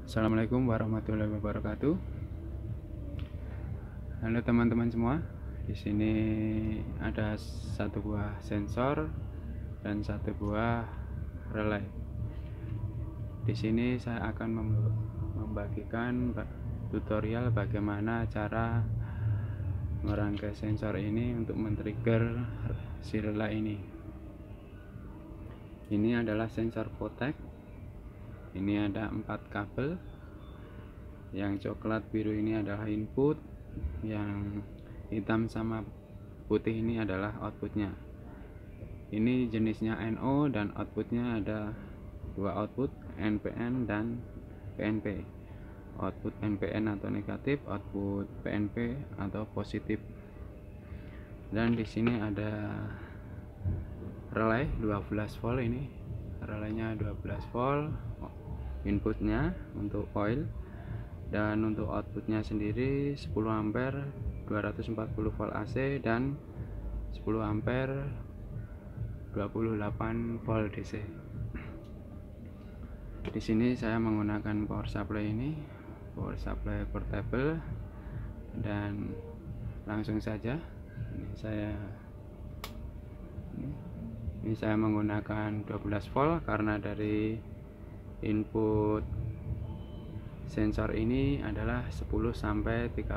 Assalamualaikum warahmatullahi wabarakatuh. Halo teman-teman semua. Di sini ada satu buah sensor dan satu buah relay. Di sini saya akan membagikan tutorial bagaimana cara merangkai sensor ini untuk men-trigger si relay ini. Ini adalah sensor Votek. Ini ada 4 kabel. Yang coklat biru ini adalah input, yang hitam sama putih ini adalah outputnya. Ini jenisnya NO dan outputnya ada 2 output, NPN dan PNP. Output NPN atau negatif, output PNP atau positif. Dan di sini ada relay 12 volt. Ini relaynya 12 volt, inputnya untuk coil, dan untuk outputnya sendiri 10 ampere 240 volt AC dan 10 ampere 28 volt DC. Di sini saya menggunakan power supply ini, power supply portable, dan langsung saja ini saya menggunakan 12 volt karena dari input sensor ini adalah 10 sampai 30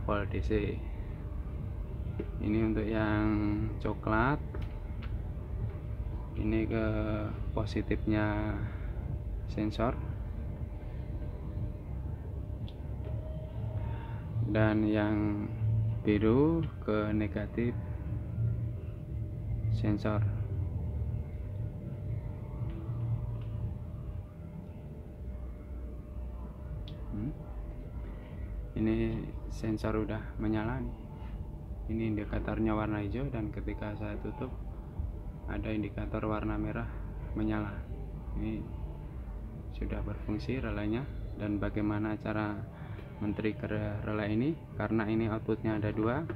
volt DC. Ini untuk yang coklat, ini ke positifnya sensor, dan yang biru ke negatif sensor. Ini sensor udah menyala nih. Ini indikatornya warna hijau, dan ketika saya tutup ada indikator warna merah menyala. Ini sudah berfungsi relaynya. Dan bagaimana cara men-trigger relay ini, karena ini outputnya ada 2,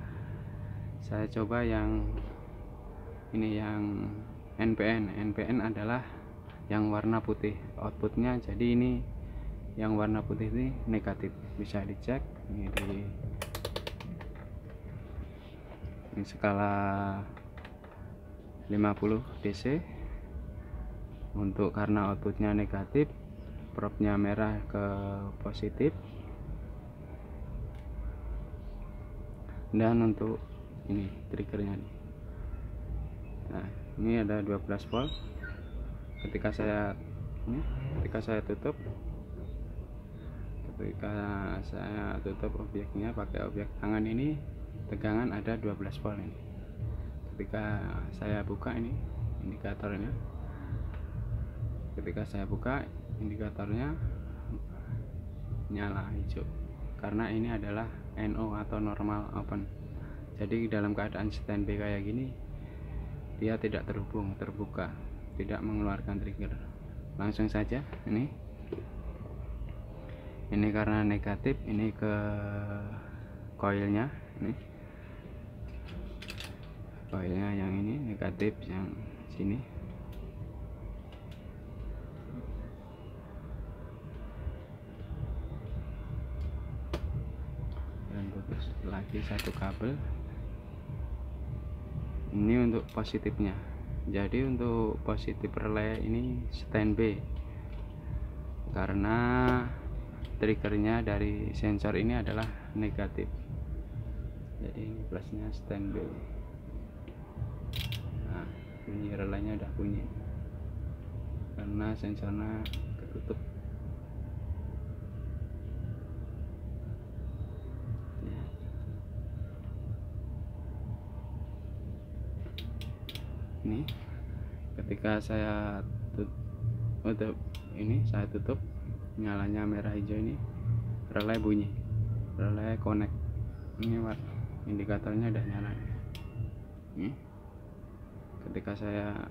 saya coba yang ini, yang NPN. NPN adalah yang warna putih outputnya, jadi ini yang warna putih ini negatif. Bisa dicek ini ini skala 50 DC. Untuk karena outputnya negatif, probnya merah ke positif. Dan untuk ini triggernya nih. Nah, ini ada 12 volt. Ketika saya tutup objeknya pakai objek tangan ini, tegangan ada 12 volt ini. Ketika saya buka ini indikatornya, nyala hijau karena ini adalah NO atau normal open. Jadi dalam keadaan standby kayak gini, dia tidak terbuka, tidak mengeluarkan trigger. Langsung saja ini karena negatif, ini ke coilnya. Ini coilnya yang ini negatif, yang sini. Dan putus lagi satu kabel. Ini untuk positifnya. Jadi untuk positif relay ini standby karena triggernya dari sensor ini adalah negatif. Jadi ini plusnya standby. Nah, bunyi relaynya udah bunyi karena sensornya ketutup. Ini ketika saya tutup, nyalanya merah hijau, ini relay bunyi, relay connect. Ini indikatornya udah nyala. Ini ketika saya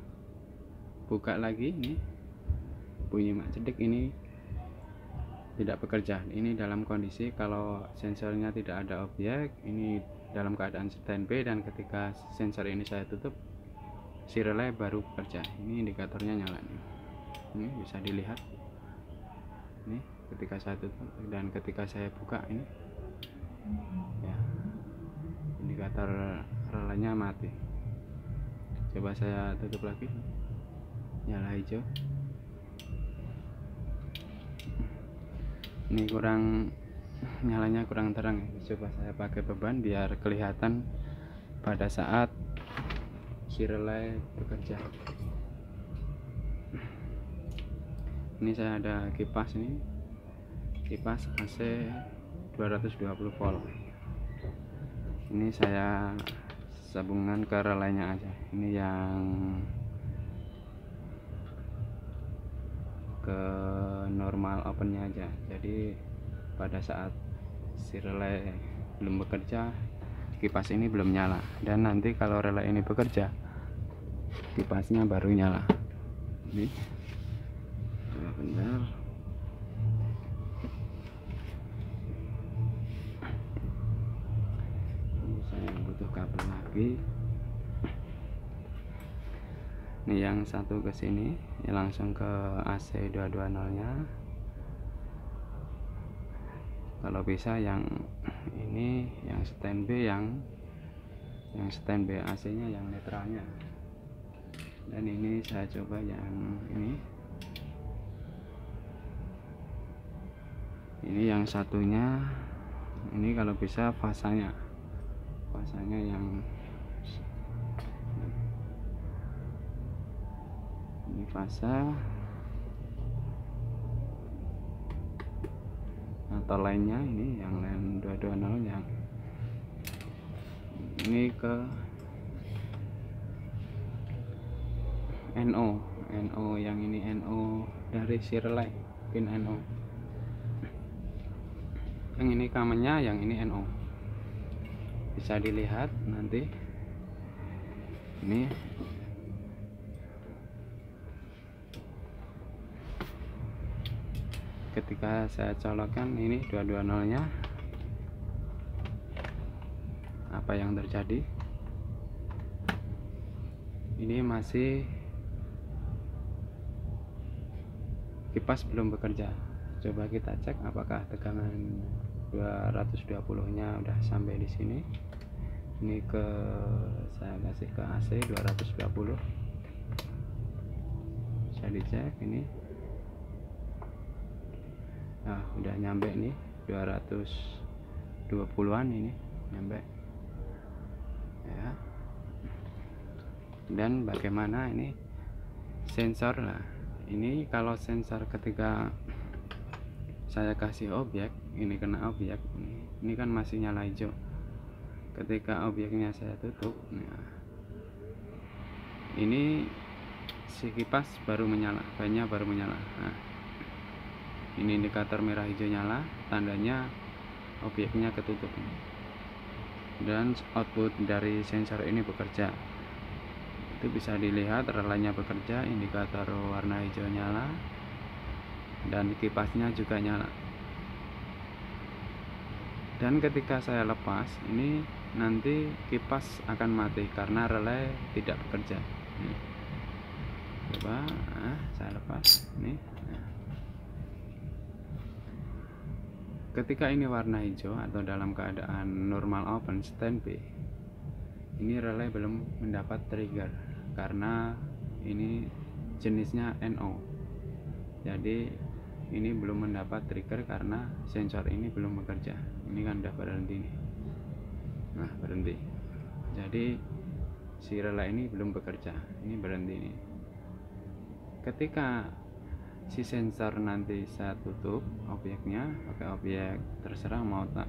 buka lagi, ini bunyi mak cedik, ini tidak bekerja. Ini dalam kondisi kalau sensornya tidak ada objek, ini dalam keadaan standby, dan ketika sensor ini saya tutup, si relay baru bekerja. Ini indikatornya nyala nih. Ini bisa dilihat. Nih, ketika saya tutup, dan ketika saya buka ini ya, indikator relanya mati. Coba saya tutup lagi, nyala hijau. Ini nyalanya kurang terang. Coba saya pakai beban biar kelihatan pada saat si relay bekerja. Ini saya ada kipas, ini kipas AC 220 volt. Ini saya sambungan ke relaynya aja. Ini yang ke normal opennya aja. Jadi pada saat si relay belum bekerja, kipas ini belum nyala, dan nanti kalau relay ini bekerja, kipasnya baru nyala. Ini bentar, ini saya butuh kabel lagi. Ini yang satu ke sini, ya langsung ke AC 220 nya. Kalau bisa yang ini yang standby, yang standby AC nya yang netralnya. Dan ini saya coba yang ini yang satunya, ini kalau bisa fasanya yang ini fasa atau lainnya, ini yang lain 220 yang ini ke NO yang ini NO dari si relay, pin NO. Yang ini kamennya, yang ini NO. Bisa dilihat nanti ini ketika saya colokkan ini 220 nya, apa yang terjadi? Ini masih kipas belum bekerja. Coba kita cek apakah tegangan 220 nya udah sampai di sini. Ini saya kasih ke AC 220, bisa dicek ini. Nah, udah nyampe nih 220-an, ini nyampe ya. Dan bagaimana ini sensor? Lah, ini kalau sensor ketika saya kasih objek, ini kena objek, ini kan masih nyala hijau. Ketika objeknya saya tutup, nah, ini si kipas baru menyala, bannya baru menyala. Nah, ini indikator merah hijau nyala, tandanya objeknya ketutup. Dan output dari sensor ini bekerja. Itu bisa dilihat relaynya bekerja, indikator warna hijau nyala, dan kipasnya juga nyala. Dan ketika saya lepas, ini nanti kipas akan mati karena relay tidak bekerja. Coba saya lepas ini. Ketika ini warna hijau atau dalam keadaan normal open standby, ini relay belum mendapat trigger karena ini jenisnya NO. Jadi ini belum mendapat trigger karena sensor ini belum bekerja. Ini kan udah berhenti nih. Nah, berhenti. Jadi si relay ini belum bekerja, ini berhenti nih. Ketika si sensor nanti saya tutup objeknya, pakai objek terserah mau tak,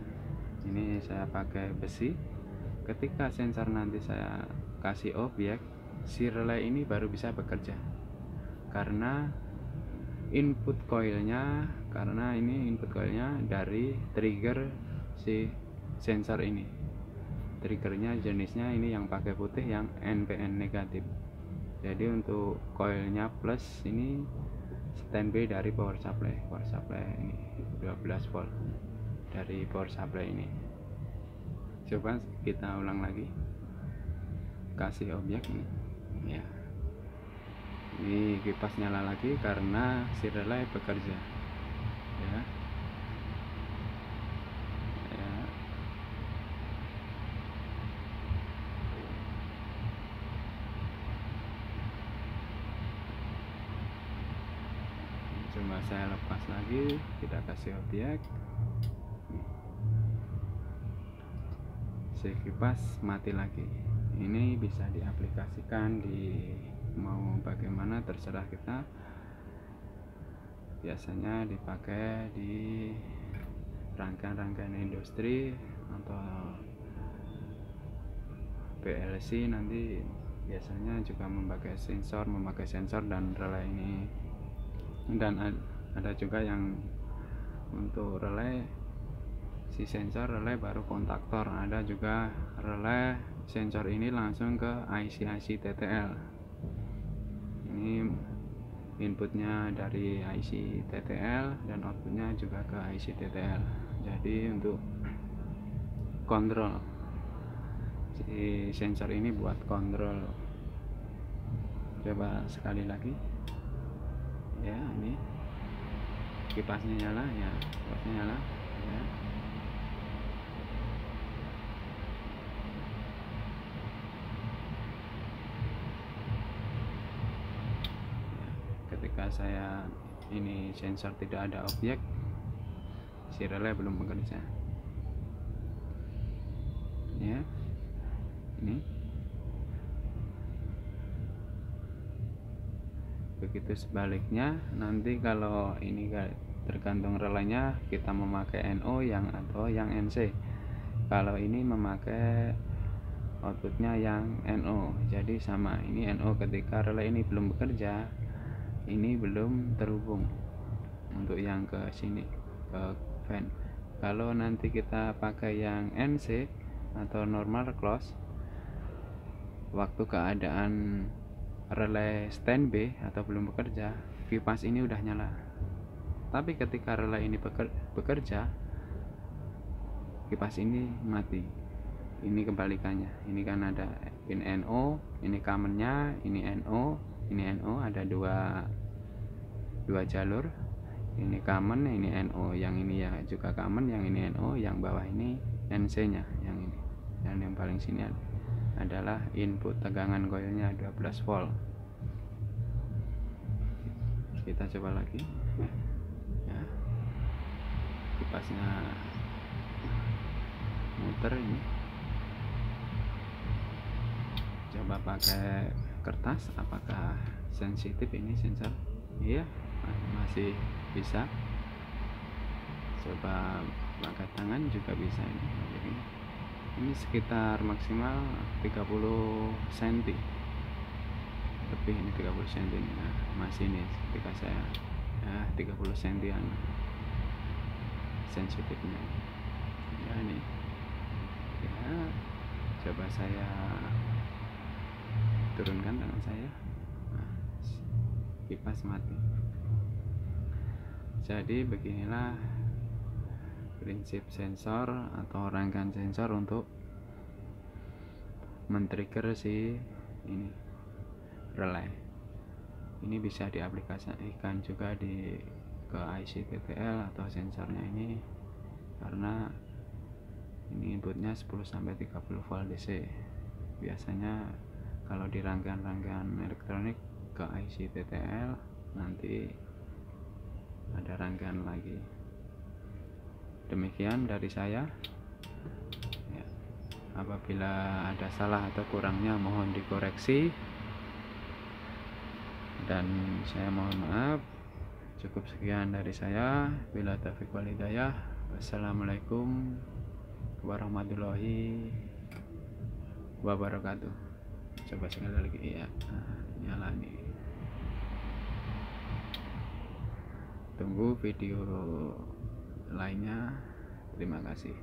ini saya pakai besi. Ketika sensor nanti saya kasih objek, si relay ini baru bisa bekerja karena input coilnya, karena ini input coilnya dari trigger si sensor ini. Triggernya jenisnya ini yang pakai putih, yang NPN negatif. Jadi untuk coilnya plus ini standby dari power supply ini 12 volt dari power supply ini. Coba kita ulang lagi, kasih objek ini ya. Ini kipas nyala lagi karena si relay bekerja ya. Coba saya lepas lagi, kita kasih objek. Si kipas mati lagi. Ini bisa diaplikasikan di mau bagaimana terserah kita. Biasanya dipakai di rangkaian-rangkaian industri atau PLC, nanti biasanya juga memakai sensor dan relay ini. Dan ada juga yang untuk relay, si sensor relay baru kontaktor. Ada juga relay sensor ini langsung ke IC TTL. Ini inputnya dari IC TTL dan outputnya juga ke IC TTL. Jadi untuk kontrol, si sensor ini buat kontrol. Coba sekali lagi ya, ini kipasnya nyala ya, kipasnya nyala ya. Ketika saya ini sensor tidak ada objek, si relay belum bekerja ya. Ini begitu sebaliknya. Nanti kalau ini tergantung relaynya, kita memakai NO atau yang NC. Kalau ini memakai outputnya yang NO, jadi sama. Ini NO, ketika relay ini belum bekerja, ini belum terhubung untuk yang ke sini, ke fan. Kalau nanti kita pakai yang NC atau normal close, waktu keadaan relay standby atau belum bekerja, kipas ini udah nyala. Tapi ketika relay ini bekerja, kipas ini mati. Ini kebalikannya. Ini kan ada pin NO, ini commonnya, ini NO, ada dua jalur. Ini common, ini NO, yang ini ya juga common, yang ini NO, yang bawah ini NC nya, yang ini. Dan yang paling sini adalah input tegangan koilnya 12 volt. Kita coba lagi ya, kipasnya muter ini. Coba pakai kertas, apakah sensitif ini sensor? Iya, masih bisa. Coba pakai tangan juga bisa ini. Ini sekitar maksimal 30 cm lebih, ini 30 cm. Nah, masih ini ketika saya 30 cm sensitifnya ya. Ini ya, coba saya turunkan tangan saya. Nah, kipas mati. Jadi beginilah prinsip sensor atau rangkaian sensor untuk men-trigger si ini relay. Ini bisa diaplikasikan juga ke IC TTL atau sensornya ini, karena ini inputnya 10-30 volt DC. Biasanya kalau di rangkaian-rangkaian elektronik ke IC TTL, nanti ada rangkaian lagi. Demikian dari saya ya. Apabila ada salah atau kurangnya mohon dikoreksi, dan saya mohon maaf. Cukup sekian dari saya. Bila taufiq wal hidayah. Wassalamualaikum warahmatullahi wabarakatuh. Coba sekali lagi ya. Nyala nih. Tunggu video lainnya. Terima kasih.